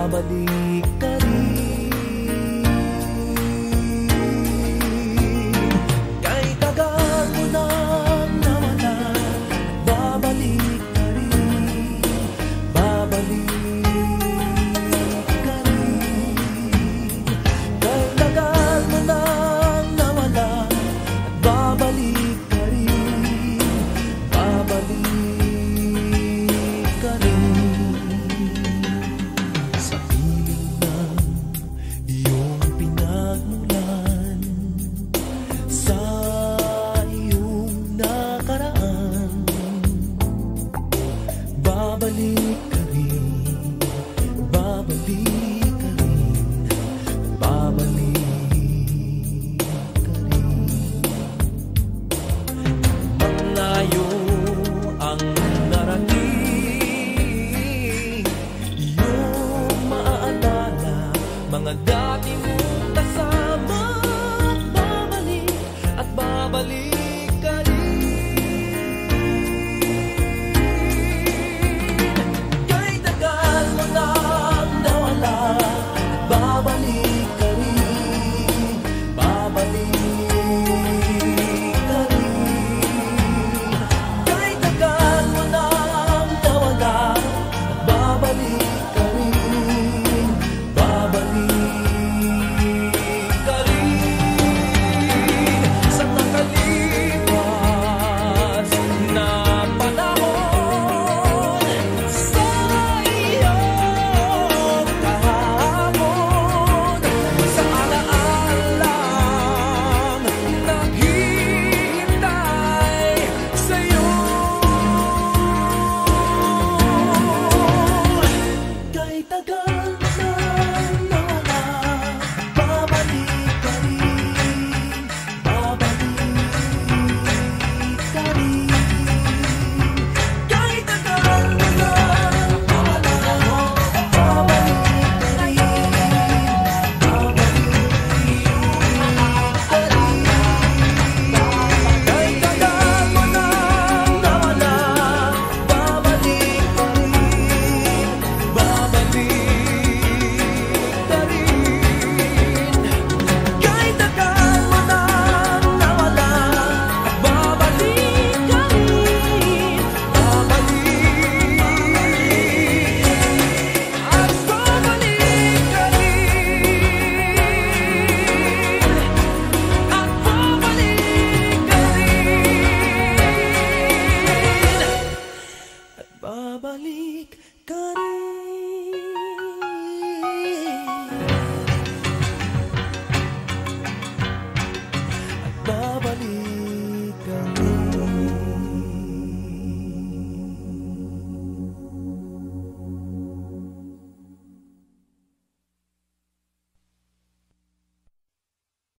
babalik ka rin. Kay tagal mo nang nawala, babalik ka rin, babalik ka rin. Kay tagal mo nang nawala, babalik ka rin, babalik ka rin. Sa piling ng iyong pinagmulan, sa iyong nakaraan, babalik ka rin, babalik ka rin, babalik ka rin. Malayo ang narating, iyong maaalala mga